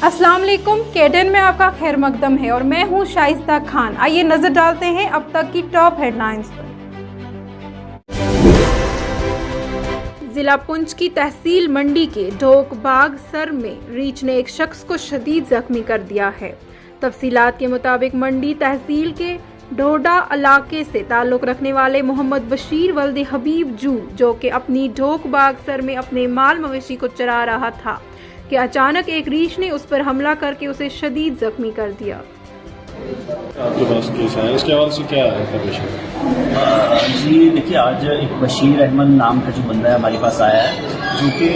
अस्सलाम वालेकुम। केडन में आपका खैर मकदम है और मैं हूं शाइस्ता खान। आइए नजर डालते हैं अब तक की टॉप हेडलाइंस पर। जिला पुंछ की तहसील मंडी के ढोकबाग सर में रीछ ने एक शख्स को शदीद जख्मी कर दिया है। तफसीलात के मुताबिक मंडी तहसील के ढोडा इलाके से ताल्लुक रखने वाले मोहम्मद बशीर वल्द हबीब जू, जो कि अपनी ढोकबाग सर में अपने माल मवेशी को चरा रहा था, कि अचानक एक रीछ ने उस पर हमला करके उसे शदीद जख्मी कर दिया। आपके पास केस है, इसके हवाले से क्या इंफॉर्मेशन? जी देखिए, आज एक बशीर अहमद नाम का जो बंदा है हमारे पास आया है, जो कि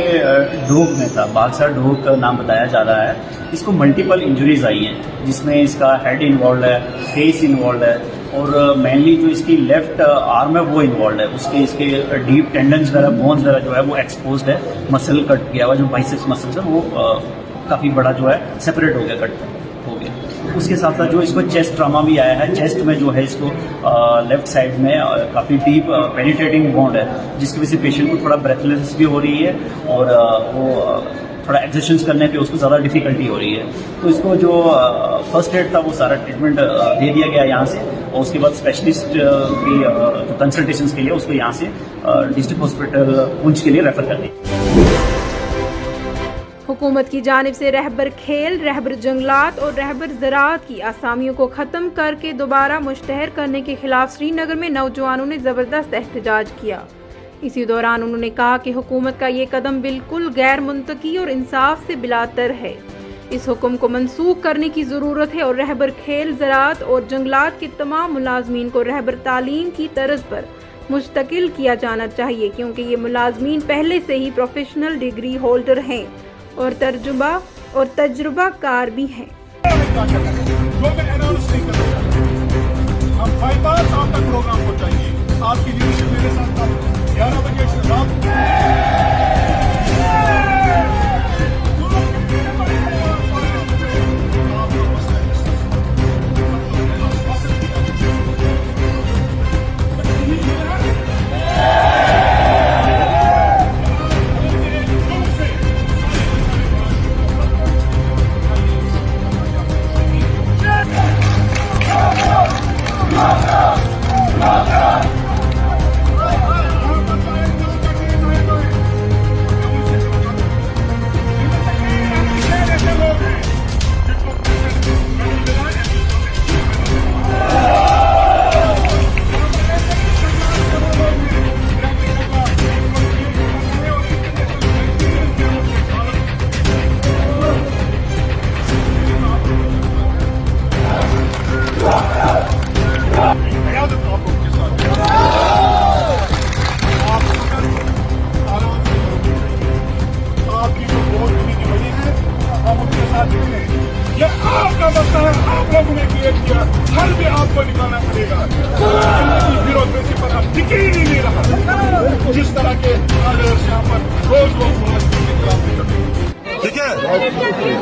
ढोक में था। बागसर ढोक का नाम बताया जा रहा है। इसको मल्टीपल इंजरीज आई हैं, जिसमें इसका हेड इन्वॉल्व है, फेस इन्वॉल्व है और मेनली जो इसकी लेफ्ट आर्म है वो इन्वॉल्व है। इसके डीप टेंडन्स वगैरह, बोन्स वगैरह जो है वो एक्सपोज्ड है। मसल कट गया हुआ, जो बाइसेप्स मसल्स है वो काफ़ी बड़ा जो है सेपरेट हो गया, कट हो गया। उसके साथ साथ जो इसको चेस्ट ट्रामा भी आया है। चेस्ट में जो है इसको लेफ्ट साइड में काफ़ी डीप पेनिट्रेटिंग वुंड है, जिसकी वजह से पेशेंट को थोड़ा ब्रेथलेस भी हो रही है और वो थोड़ा एक्सरसाइज करने पे उसको ज़्यादा डिफिकल्टी हो रही है। तो इसको जो फर्स्ट एड था वो सारा ट्रीटमेंट दे दिया गया यहाँ से, और उसके बाद स्पेशलिस्ट की कंसल्टेशंस के लिए उसको यहाँ से डिस्ट्रिक्ट हॉस्पिटल पुंछ के लिए रेफर कर दिया। हुकूमत की जानिब से रहबर खेल, रहबर जंगलात और रहबर ज़राअत की आसामियों को ख़त्म करके दोबारा मुश्तहर करने के खिलाफ श्रीनगर में नौजवानों ने ज़बरदस्त एहतजाज किया। इसी दौरान उन्होंने कहा कि हुकूमत का ये कदम बिल्कुल गैर मुंतकी और इंसाफ से बिलातर है। इस हुक्म को मनसूख करने की ज़रूरत है और रहबर खेल, ज़राअत और जंगलात के तमाम मुलाजमीन को रहबर तालीम की तर्ज पर मुस्तकिल किया जाना चाहिए, क्योंकि ये मुलाजमीन पहले से ही प्रोफेशनल डिग्री होल्डर हैं और तजुर्बाकार भी हैं। हम बाईपास आप तक प्रोग्राम को चाहिए, आपकी लीडरशिप मेरे साथ 11 बजे से रात ये आपका मसला है, आप लोगों ने क्रिएट किया, हल भी आपको निकालना पड़ेगा। ब्यूरोक्रेसी पर हम टिके ही नहीं रहा। जिस तरह के आदर्श यहाँ पर रोज देखिए,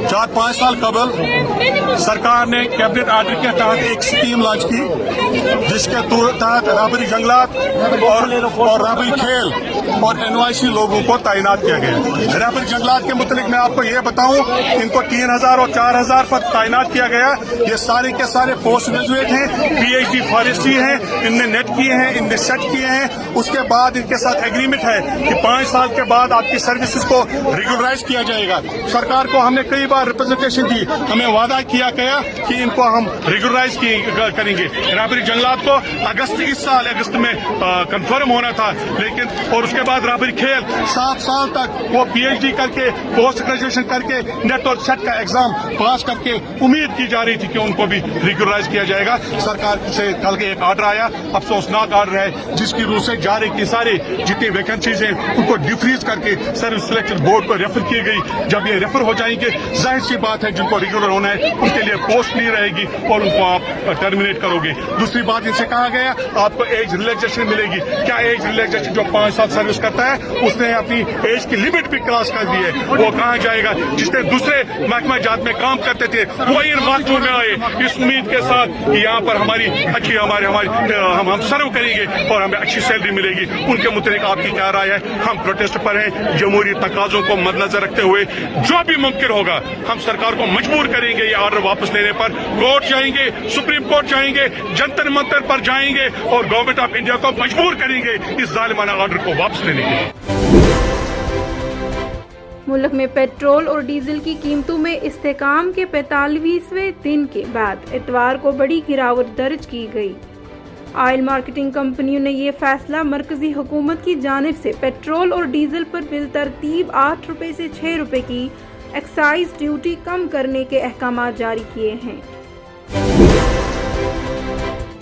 4-5 साल कबल सरकार ने कैबिनेट ऑर्डर के तहत एक स्कीम लॉन्च की, जिसके तहत राबरी जंगलात और राबरी खेल और NYC लोगों को तैनात किया गया। राबरी जंगलात के मुतालिक मैं आपको ये बताऊं, इनको 3000 और 4000 पर तैनात किया गया। ये सारे के सारे पोस्ट ग्रेजुएट हैं, PhD फॉरेस्ट्री हैं, इनने नेट किए हैं, इनने सेट किए हैं। उसके बाद इनके साथ एग्रीमेंट है कि 5 साल के बाद आपकी सर्विसेज को रेगुलराइज किया जाएगा। सरकार को हमने कई बार रिप्रेजेंटेशन दी, हमें वादा किया गया कि इनको हम रेगुलराइज करेंगे। राबरी जंगलात को इस साल अगस्त में कंफर्म होना था, लेकिन और उसके बाद राबरी खेल 7 साल तक वो PhD करके, पोस्ट ग्रेजुएशन करके, नेट और सेट का एग्जाम पास करके उम्मीद की जा रही थी कि उनको भी रेगुलराइज किया जाएगा। सरकार से कल के एक ऑर्डर आया, अफसोसनाक ऑर्डर है, जिसकी रूह से जारी की सारी जितनी वैकेंसीज हैं उनको डिफ्रीज करके सर्विस सिलेक्शन बोर्ड को रेफर की गई। जब ये रेफर हो जाएंगे, जाहिर सी बात है जिनको रेगुलर होना है उनके लिए पोस्ट नहीं रहेगी और उनको आप टर्मिनेट करोगे। दूसरी बात, इनसे कहा गया आपको एज रिलैक्सेशन मिलेगी। क्या एज रिलैक्सेशन? जो 5 साल सर्विस करता है उसने अपनी एज की लिमिट भी क्रॉस कर दी है, वो कहाँ जाएगा? जिसने दूसरे महकमा जात में काम करते थे वो इन महकमों में आए इस उम्मीद के साथ कि यहाँ पर हमारी अच्छी हम सर्व करेंगे और हमें अच्छी सैलरी मिलेगी। उनके मुताबिक आपकी क्या राय है? हम प्रोटेस्ट पर हैं। जमहूरी तकाजों को मद्देनजर रखते हुए जो भी मुमकिन होगा हम सरकार को मजबूर करेंगे ये ऑर्डर वापस लेने पर। कोर्ट जाएंगे, सुप्रीम कोर्ट जाएंगे, जंतर मंतर पर जाएंगे और गवर्नमेंट ऑफ इंडिया को मजबूर करेंगे इस जालिमाना ऑर्डर को वापस लेने के लिए। मुल्क में पेट्रोल और डीजल की कीमतों में इस्तेकाम के 45वें दिन के बाद इतवार को बड़ी गिरावट दर्ज की गई। ऑयल मार्केटिंग कंपनियों ने ये फैसला मरकजी हुकूमत की जानिब से पेट्रोल और डीजल पर बिलतरतीब 8 रुपए से 6 रुपए की एक्साइज ड्यूटी कम करने के अहकाम जारी किए हैं।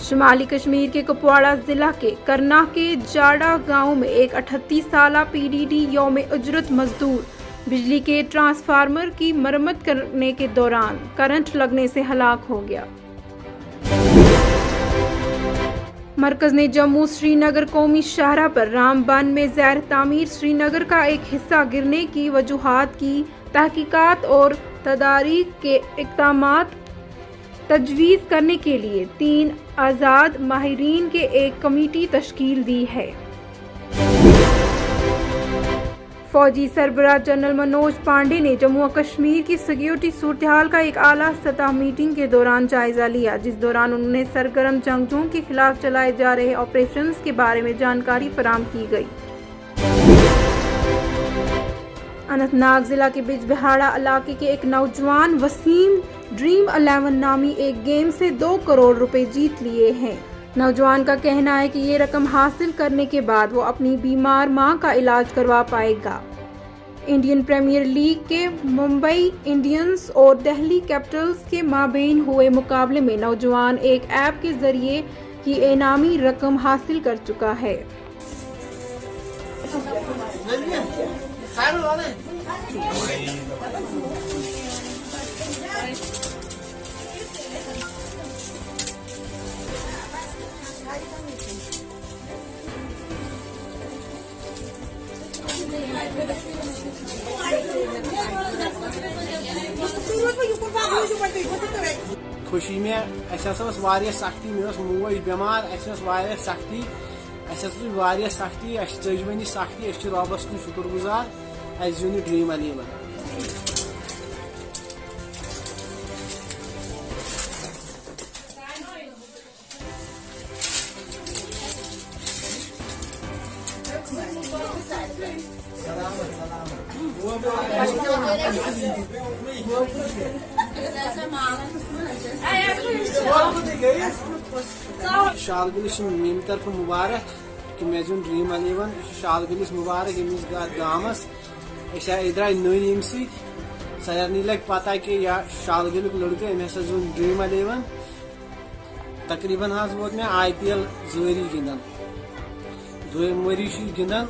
शुमाली कश्मीर के कुपवाड़ा जिला के करना के जाड़ा गांव में एक 38 साला पीडीडी यौम उजरत मजदूर बिजली के ट्रांसफार्मर की मरम्मत करने के दौरान करंट लगने से हलाक हो गया। मरकज ने जम्मू श्रीनगर कौमी शाहरा पर रामबन में ज़ैर तामीर श्रीनगर का एक हिस्सा गिरने की वजूहात की तहकीकात और तदारीक के इक़दामात तजवीज़ करने के लिए 3 आज़ाद माहिरीन के एक कमेटी तश्कील दी है। फौजी सरबराह जनरल मनोज पांडे ने जम्मू और कश्मीर की सिक्योरिटी सूरत-ए-हाल का एक आला सतह मीटिंग के दौरान जायजा लिया, जिस दौरान उन्होंने सरगर्म जंगजुओं के खिलाफ चलाए जा रहे ऑपरेशंस के बारे में जानकारी फराहम की गई। अनंतनाग जिला के बिजबिहाड़ा इलाके के एक नौजवान वसीम ड्रीम 11 नामी एक गेम से 2 करोड़ रुपए जीत लिए हैं। नौजवान का कहना है कि ये रकम हासिल करने के बाद वो अपनी बीमार मां का इलाज करवा पाएगा। इंडियन प्रीमियर लीग के मुंबई इंडियंस और दिल्ली कैपिटल्स के माबैन हुए मुकाबले में नौजवान एक ऐप के जरिए की इनामी रकम हासिल कर चुका है। खुशी में सख्ती मे मोज बेमार सख्ती सख्ती चजवनी सख्ती रबस कुन शुक्र गुजार जिन ड्रीम 11। शालगिलिस मेन तरफ मुबारक कि मे जुन ड्रीम 11 शालगिलिस मुबारक यमिस गामस द्राय नई यम सारे लग पता कि या शालगिल लड़के अम हसा जुन ड्रीम 11 तकरीबन वोत मे IPL जारी गिंदन 2 वरी गिंदन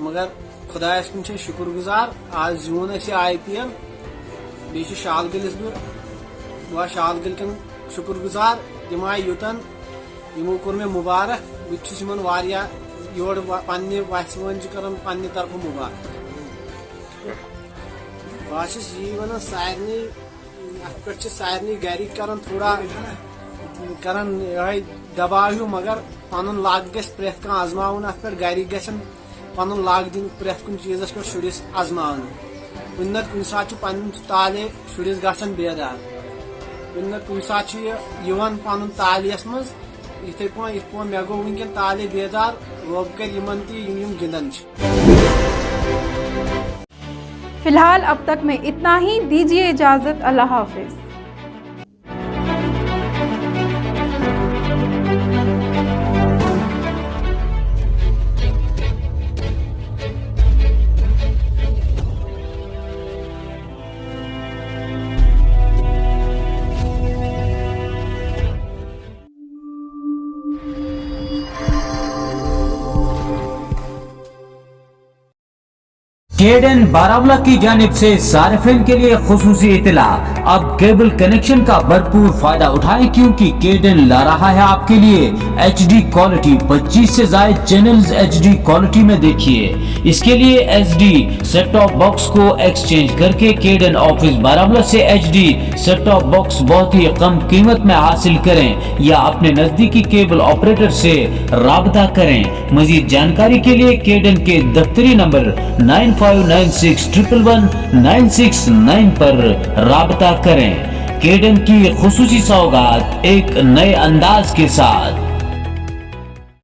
मगर खुदायस कुन शुक्र गुजार आज जून IPL बे शालगिलिस बह शालगिल कन शुक्र गुजार तम आय युतन यमो कोर मे मुबारक बह योर पन्ने वस वन कर पन्ने तरफ मुबारक। बस यही वन सारे पे सारे गरिक कर थोड़ा कर दबाव हूँ मगर पन लक ग प्रेथ कह आजमावन अत पे गरिक गन पन लक दिन प्रेथ कुन चीजस पे शुरिस आजमान कुन नत कुन सात पन ताले शुरिस गसन बेदार कुन नत कुन सात पन तालियस मज इथे पे मे गो वनकन ताले बेदार रोब कर गिंदन। फिलहाल अब तक में इतना ही, दीजिए इजाजत, अल्लाह हाफिज। केडन बारामूला की जानिब से सारिफिन के लिए खुसूसी इतला, अब केबल कनेक्शन का भरपूर फायदा उठाएं क्योंकि केडन ला रहा है आपके लिए HD क्वालिटी। 25 से ज्यादा चैनल्स HD क्वालिटी में देखिए। इसके लिए SD सेट टॉप बॉक्स को एक्सचेंज करके केडन ऑफिस बारामूला से HD सेट टॉप बॉक्स बहुत ही कम कीमत में हासिल करें या अपने नजदीकी केबल ऑपरेटर से राबता करें। मजीद जानकारी के लिए केडन के दफ्तरी नंबर 9596111969 पर राबता करें। केडन की खुसूसी सौगात एक नए अंदाज के साथ।